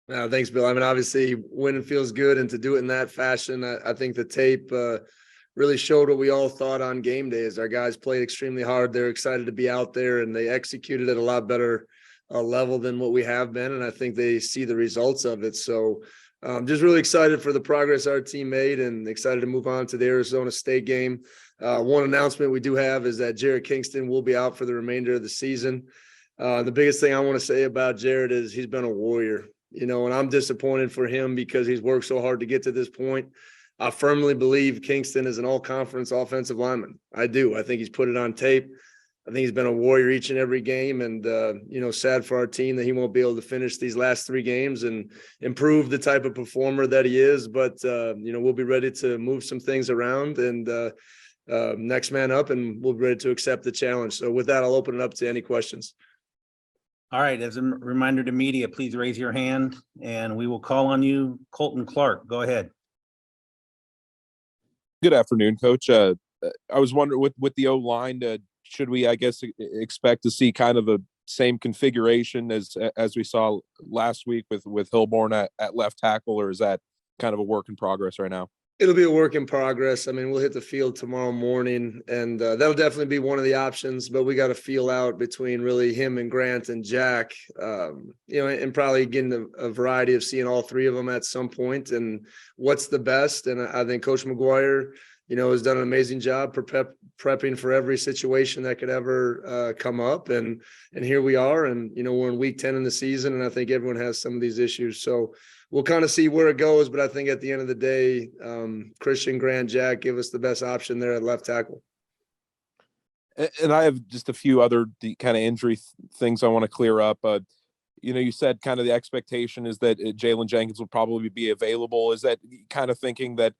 Thanks, Bill. I mean, obviously, winning feels good, and to do it in that fashion, I think the tape really showed what we all thought on game day. As our guys played extremely hard, they're excited to be out there, and they executed at a lot better level than what we have been. And I think they see the results of it. So, just really excited for the progress our team made, and excited to move on to the Arizona State game. One announcement we do have is that Jared Kingston will be out for the remainder of the season. The biggest thing I want to say about Jared is he's been a warrior. And I'm disappointed for him because he's worked so hard to get to this point. I firmly believe Kingston is an all-conference offensive lineman. I do. I think he's put it on tape. I think he's been a warrior each and every game, and sad for our team that he won't be able to finish these last 3 games and improve the type of performer that he is. But we'll be ready to move some things around and next man up, and we'll be ready to accept the challenge. So with that, I'll open it up to any questions. All right. As a reminder to media, please raise your hand and we will call on you. Colton Clark, go ahead. Good afternoon, Coach. I was wondering with the O-line, should we, I guess, expect to see kind of a same configuration as we saw last week with Hilborn at left tackle, or is that kind of a work in progress right now? It'll be a work in progress. I mean, we'll hit the field tomorrow morning, and that'll definitely be one of the options, but we got to feel out between really him and Grant and Jack, and probably getting a variety of seeing all 3 of them at some point and what's the best. And I think Coach McGuire, has done an amazing job prepping for every situation that could ever come up. And here we are, and, we're in week 10 in the season, and I think everyone has some of these issues. So we'll kind of see where it goes, but I think at the end of the day, Christian, Grant, Jack give us the best option there at left tackle. And I have just a few other kind of injury things I want to clear up. You said kind of the expectation is that Jalen Jenkins will probably be available. Is that kind of thinking that,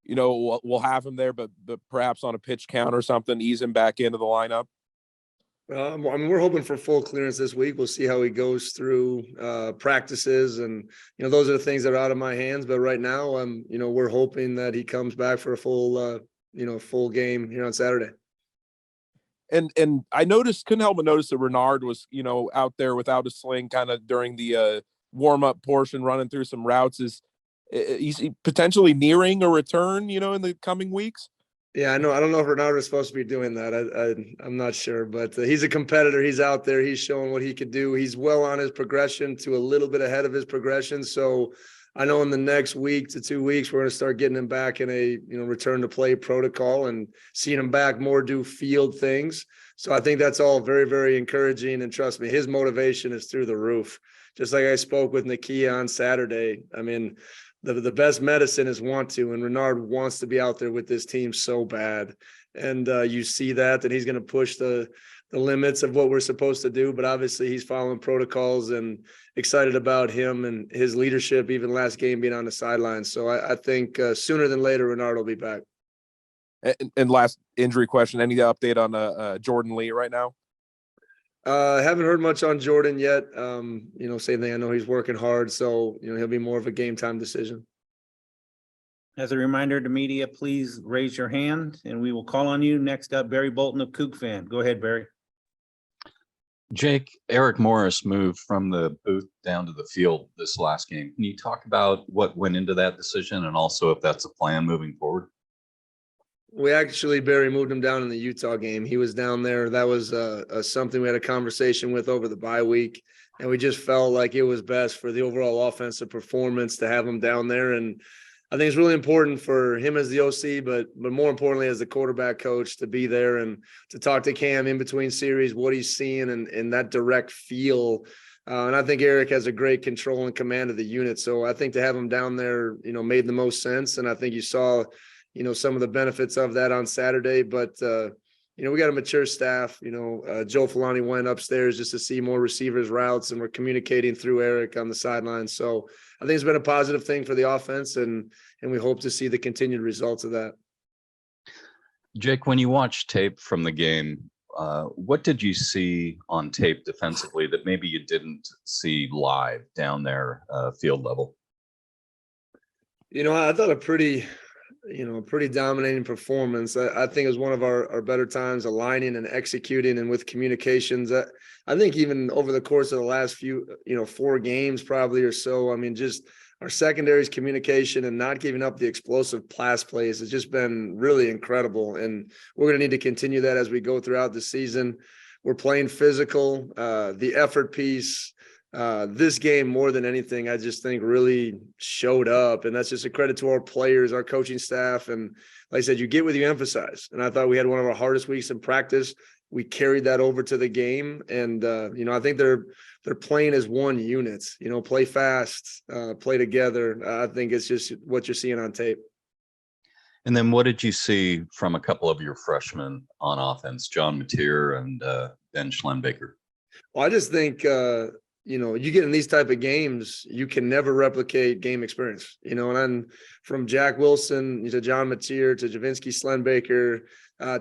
we'll have him there, but perhaps on a pitch count or something, ease him back into the lineup? We're hoping for full clearance this week. We'll see how he goes through practices, and those are the things that are out of my hands. But right now, we're hoping that he comes back for a full game here on Saturday. And I couldn't help but notice that Renard was out there without a sling, kind of during the warm up portion, running through some routes. Is he potentially nearing a return? In the coming weeks? Yeah, I know. I don't know if Renard is supposed to be doing that. I'm not sure, but he's a competitor. He's out there. He's showing what he could do. He's well on his progression to a little bit ahead of his progression. So I know in the next week to 2 weeks, we're going to start getting him back in a return to play protocol and seeing him back more do field things. So I think that's all very, very encouraging. And trust me, his motivation is through the roof. Just like I spoke with Nakia on Saturday. I mean, the best medicine is want to, and Renard wants to be out there with this team so bad. And you see that he's going to push the limits of what we're supposed to do, but obviously he's following protocols, and excited about him and his leadership, even last game being on the sidelines. So I think sooner than later, Renard will be back. And last injury question, any update on Jordan Lee right now? Haven't heard much on Jordan yet. Same thing. I know he's working hard, so he'll be more of a game time decision. As a reminder to media, please raise your hand and we will call on you. Next up, Barry Bolton of Kook Fan. Go ahead, Barry. Jake, Eric Morris moved from the booth down to the field this last game. Can you talk about what went into that decision, and also if that's a plan moving forward? We actually, Barry, moved him down in the Utah game. He was down there. That was something we had a conversation with over the bye week, and we just felt like it was best for the overall offensive performance to have him down there. And I think it's really important for him as the OC, but more importantly as the quarterback coach, to be there and to talk to Cam in between series, what he's seeing and that direct feel. And I think Eric has a great control and command of the unit. So I think to have him down there, made the most sense. And I think you saw some of the benefits of that on Saturday, but we got a mature staff. Joe Filani went upstairs just to see more receivers routes, and we're communicating through Eric on the sidelines. So I think it's been a positive thing for the offense, and we hope to see the continued results of that. Jake, when you watch tape from the game, what did you see on tape defensively that maybe you didn't see live down there field level? I thought a pretty pretty dominating performance. I think it was one of our better times aligning and executing and with communications. I think even over the course of the last few, 4 games probably or so, I mean, just our secondary's communication and not giving up the explosive pass plays has just been really incredible. And we're going to need to continue that as we go throughout the season. We're playing physical, the effort piece. This game, more than anything, I just think really showed up, and that's just a credit to our players, our coaching staff. And like I said, you get what you emphasize. And I thought we had one of our hardest weeks in practice. We carried that over to the game. And, I think they're playing as one unit, play fast, play together. I think it's just what you're seeing on tape. And then what did you see from a couple of your freshmen on offense, John Mateer and Ben Schlenbaker? Well, I just think, you get in these type of games, you can never replicate game experience, and then from Jack Wilson to John Mateer to Javinsky Schlenbaker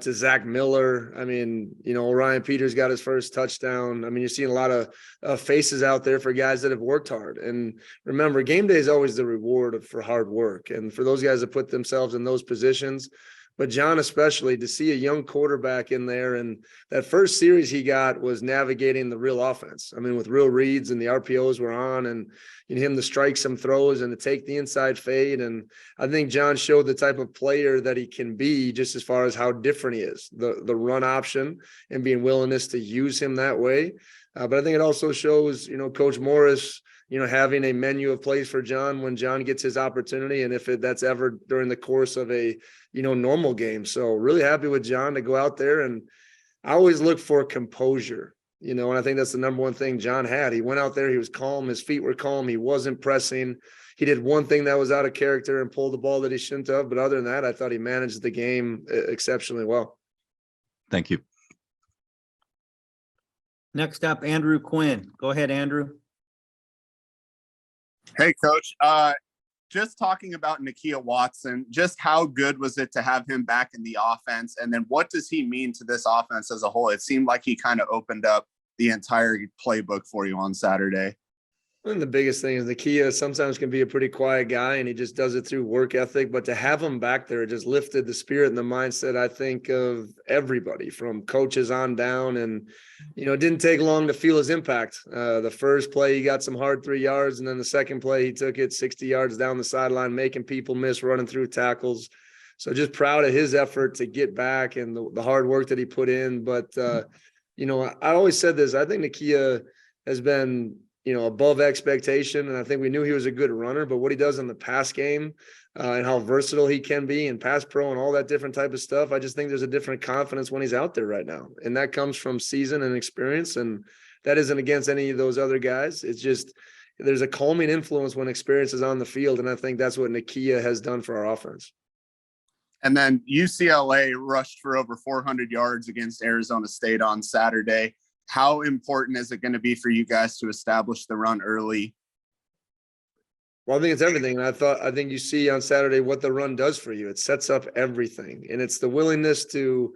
to Zach Miller. I mean, Ryan Peters got his first touchdown. I mean, you're seeing a lot of faces out there for guys that have worked hard. And remember, game day is always the reward for hard work. And for those guys that put themselves in those positions, but John, especially, to see a young quarterback in there, and that first series he got was navigating the real offense. I mean, with real reads and the RPOs were on, and him to strike some throws and to take the inside fade. And I think John showed the type of player that he can be, just as far as how different he is, the run option and being willingness to use him that way. But I think it also shows, Coach Morris, having a menu of plays for John when John gets his opportunity, and if that's ever during the course of a normal game. So really happy with John to go out there. And I always look for composure, and I think that's the number one thing John had. He went out there, he was calm, his feet were calm, he wasn't pressing. He did one thing that was out of character and pulled the ball that he shouldn't have, but other than that, I thought he managed the game exceptionally well. Thank you. Next up, Andrew Quinn. Go ahead, Andrew. Hey, Coach. Just talking about Nakia Watson, just how good was it to have him back in the offense? And then what does he mean to this offense as a whole? It seemed like he kind of opened up the entire playbook for you on Saturday. And the biggest thing is Nakia sometimes can be a pretty quiet guy, and he just does it through work ethic. But to have him back there, it just lifted the spirit and the mindset, I think, of everybody from coaches on down. And, it didn't take long to feel his impact. The first play, he got some hard 3 yards. And then the second play, he took it 60 yards down the sideline, making people miss, running through tackles. So just proud of his effort to get back and the hard work that he put in. But, I always said this, I think Nakia has been – above expectation. And I think we knew he was a good runner, but what he does in the pass game and how versatile he can be and pass pro and all that different type of stuff, I just think there's a different confidence when he's out there right now. And that comes from season and experience. And that isn't against any of those other guys. It's just, there's a calming influence when experience is on the field. And I think that's what Nakia has done for our offense. And then UCLA rushed for over 400 yards against Arizona State on Saturday. How important is it going to be for you guys to establish the run early? Well, I think it's everything. And I think you see on Saturday what the run does for you. It sets up everything. And it's the willingness to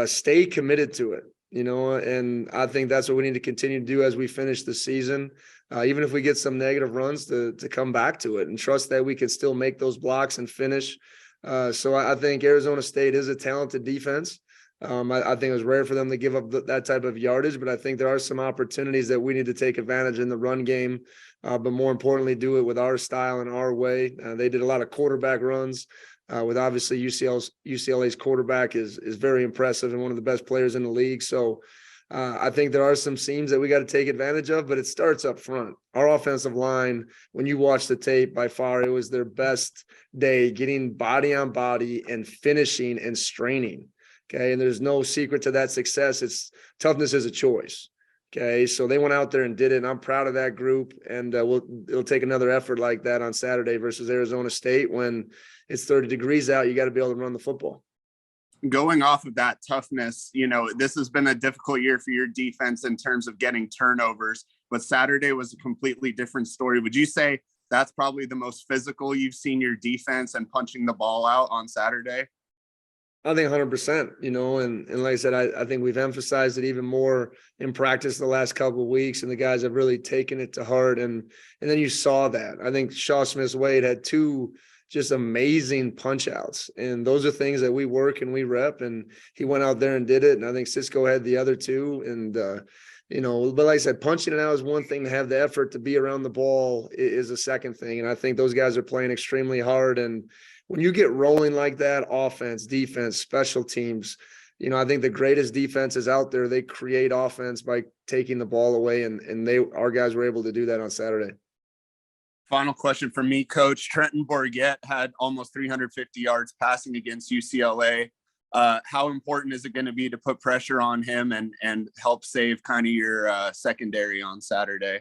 stay committed to it, and I think that's what we need to continue to do as we finish the season. Even if we get some negative runs to come back to it and trust that we can still make those blocks and finish. So I think Arizona State is a talented defense. I think it was rare for them to give up that type of yardage, but I think there are some opportunities that we need to take advantage in the run game, but more importantly, do it with our style and our way. They did a lot of quarterback runs with obviously UCLA's quarterback is very impressive and one of the best players in the league. So I think there are some seams that we got to take advantage of, but it starts up front. Our offensive line, when you watch the tape, by far, it was their best day, getting body on body and finishing and straining. Okay. And there's no secret to that success. It's toughness is a choice. Okay. So they went out there and did it. And I'm proud of that group. And it'll take another effort like that on Saturday versus Arizona State. When it's 30 degrees out, you got to be able to run the football. Going off of that toughness, this has been a difficult year for your defense in terms of getting turnovers, but Saturday was a completely different story. Would you say that's probably the most physical you've seen your defense and punching the ball out on Saturday? I think 100%, and like I said, I think we've emphasized it even more in practice the last couple of weeks, and the guys have really taken it to heart. And then you saw that. I think Shaw Smith-Wade had two just amazing punch outs. And those are things that we work and we rep, and he went out there and did it. And I think Cisco had the other two. And, but like I said, punching it out is one thing. To have the effort to be around the ball is a second thing. And I think those guys are playing extremely hard. And when you get rolling like that, offense, defense, special teams, I think the greatest defenses out there, they create offense by taking the ball away. And our guys were able to do that on Saturday. Final question for me, Coach. Trenton Bourget had almost 350 yards passing against UCLA. How important is it going to be to put pressure on him and help save kind of your secondary on Saturday?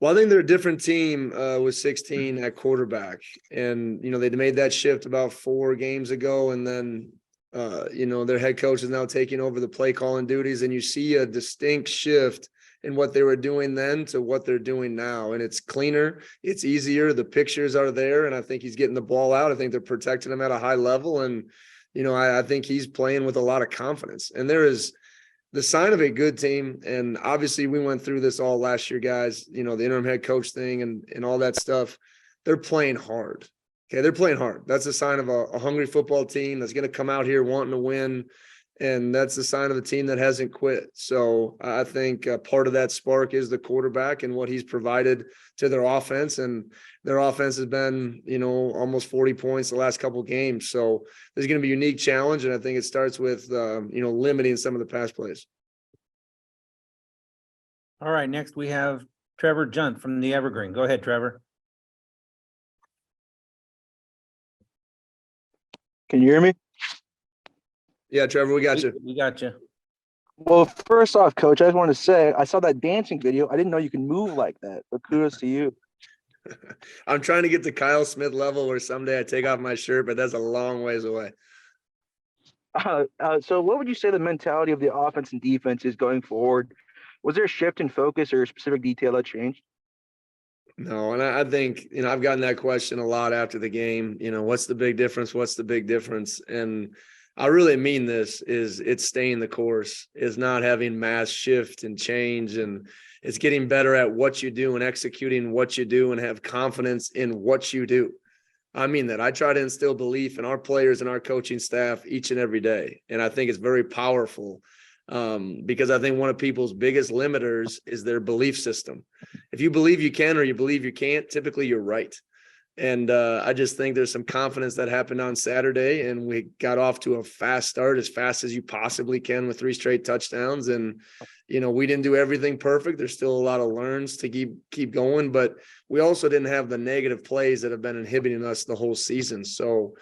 Well, I think they're a different team with 16 at quarterback. And, they made that shift about 4 games ago. And then, their head coach is now taking over the play calling duties. And you see a distinct shift in what they were doing then to what they're doing now. And it's cleaner, it's easier. The pictures are there. And I think he's getting the ball out. I think they're protecting him at a high level. And, I think he's playing with a lot of confidence. And there is the sign of a good team. And obviously we went through this all last year, guys, the interim head coach thing and all that stuff. They're playing hard. Okay. They're playing hard. That's a sign of a hungry football team that's going to come out here wanting to win. And that's the sign of a team that hasn't quit. So I think part of that spark is the quarterback and what he's provided to their offense. And their offense has been, almost 40 points the last couple of games. So there's going to be a unique challenge. And I think it starts with, limiting some of the pass plays. All right, next we have Trevor Junt from the Evergreen. Go ahead, Trevor. Can you hear me? Yeah, Trevor, we got you. We got you. Well, first off, Coach, I just wanted to say I saw that dancing video. I didn't know you can move like that, but kudos to you. I'm trying to get to Kyle Smith level where someday I take off my shirt, but that's a long ways away. So what would you say the mentality of the offense and defense is going forward? Was there a shift in focus or a specific detail that changed? No, and I think, I've gotten that question a lot after the game. What's the big difference? What's the big difference? And I really mean this is it's staying the course, is not having mass shift and change. And it's getting better at what you do and executing what you do and have confidence in what you do. I mean that. I try to instill belief in our players and our coaching staff each and every day. And I think it's very powerful because I think one of people's biggest limiters is their belief system. If you believe you can or you believe you can't, typically you're right. And I just think there's some confidence that happened on Saturday, and we got off to a fast start, as fast as you possibly can, with 3 straight touchdowns. And, we didn't do everything perfect. There's still a lot of learns to keep going, but we also didn't have the negative plays that have been inhibiting us the whole season. So,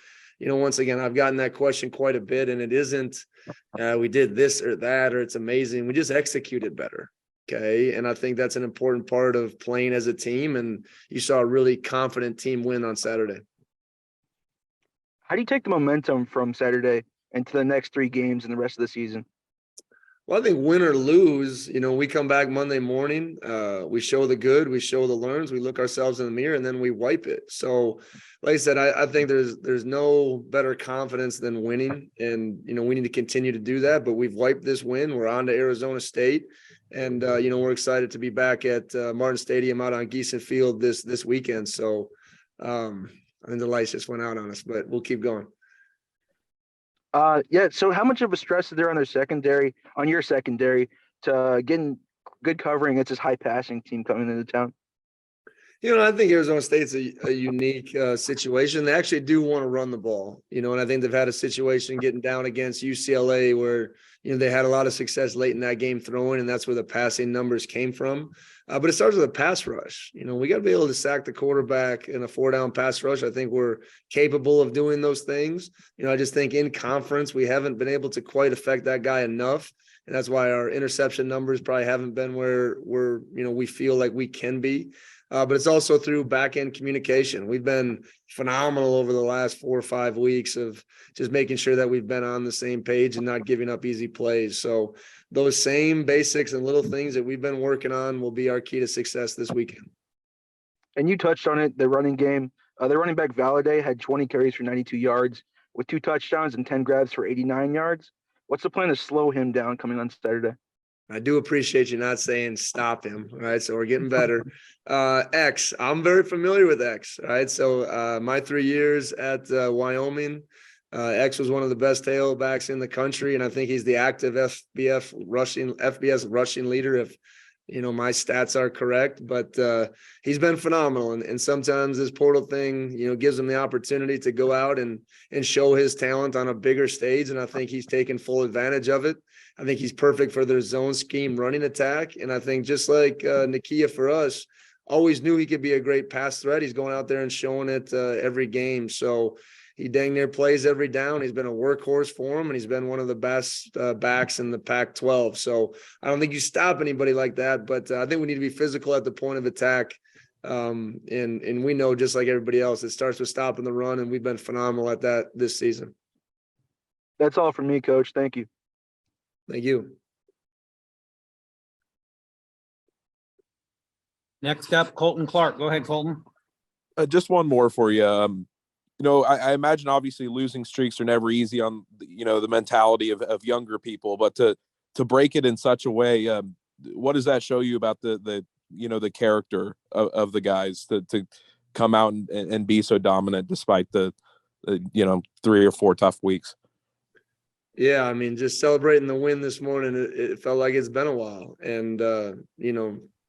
once again, I've gotten that question quite a bit, and it isn't we did this or that, or it's amazing. We just executed better. Okay. And I think that's an important part of playing as a team. And you saw a really confident team win on Saturday. How do you take the momentum from Saturday into the next 3 games and the rest of the season? Well, I think win or lose, we come back Monday morning, we show the good, we show the learns, we look ourselves in the mirror, and then we wipe it. So like I said, I think there's no better confidence than winning. And, we need to continue to do that, but we've wiped this win. We're on to Arizona State. And, we're excited to be back at Martin Stadium out on Geeson Field this weekend. So I think the lights just went out on us, but we'll keep going. So how much of a stress is there on your secondary to getting good covering against this high passing team coming into town? I think Arizona State's a unique situation. They actually do want to run the ball, and I think they've had a situation getting down against UCLA where, they had a lot of success late in that game throwing, and that's where the passing numbers came from. But it starts with a pass rush. We got to be able to sack the quarterback in a 4-down pass rush. I think we're capable of doing those things. I just think in conference, we haven't been able to quite affect that guy enough. And that's why our interception numbers probably haven't been where we feel like we can be. But it's also through back-end communication. We've been phenomenal over the last 4 or 5 weeks of just making sure that we've been on the same page and not giving up easy plays. So those same basics and little things that we've been working on will be our key to success this weekend. And you touched on it, the running game. The running back Valladay had 20 carries for 92 yards with 2 touchdowns and 10 grabs for 89 yards. What's the plan to slow him down coming on Saturday? I do appreciate you not saying stop him. All right. So we're getting better. X, I'm very familiar with X. All right. So my 3 years at Wyoming, X was one of the best tailbacks in the country. And I think he's the active FBS rushing leader, if my stats are correct, but he's been phenomenal. And sometimes this portal thing, gives him the opportunity to go out and show his talent on a bigger stage. And I think he's taken full advantage of it. I think he's perfect for their zone scheme running attack. And I think just like Nakia for us, always knew he could be a great pass threat. He's going out there and showing it every game. So he dang near plays every down. He's been a workhorse for him, and he's been one of the best backs in the Pac-12. So I don't think you stop anybody like that, but I think we need to be physical at the point of attack. And we know, just like everybody else, it starts with stopping the run, and we've been phenomenal at that this season. That's all from me, Coach. Thank you. Thank you. Next up, Colton Clark. Go ahead, Colton. Just one more for you. I imagine obviously losing streaks are never easy on, the mentality of younger people, but to break it in such a way, what does that show you about the character of the guys to come out and be so dominant despite the 3 or 4 tough weeks? Yeah, I mean, just celebrating the win this morning, it felt like it's been a while. And,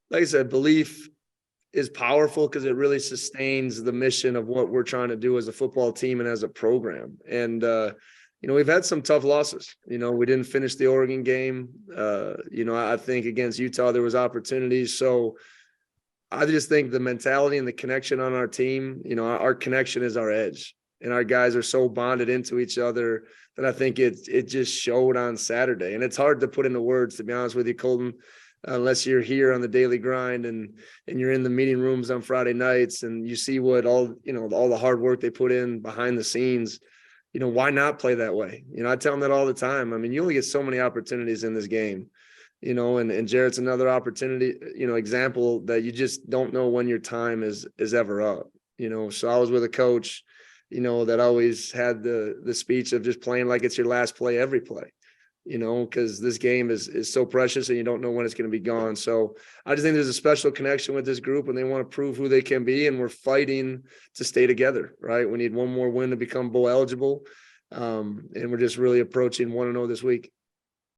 like I said, belief is powerful because it really sustains the mission of what we're trying to do as a football team and as a program. And, we've had some tough losses. We didn't finish the Oregon game. I think against Utah, there was opportunities. So I just think the mentality and the connection on our team, our connection is our edge. And our guys are so bonded into each other that I think it just showed on Saturday. And it's hard to put into words, to be honest with you, Colton, unless you're here on the daily grind and you're in the meeting rooms on Friday nights and you see what all the hard work they put in behind the scenes. Why not play that way? I tell them that all the time. I mean, you only get so many opportunities in this game, and Jarrett's another opportunity, example that you just don't know when your time is ever up. So I was with a coach, that always had the speech of just playing like it's your last play every play, because this game is so precious and you don't know when it's going to be gone. So I just think there's a special connection with this group and they want to prove who they can be. And we're fighting to stay together, right? We need one more win to become bowl eligible. And we're just really approaching 1-0 this week.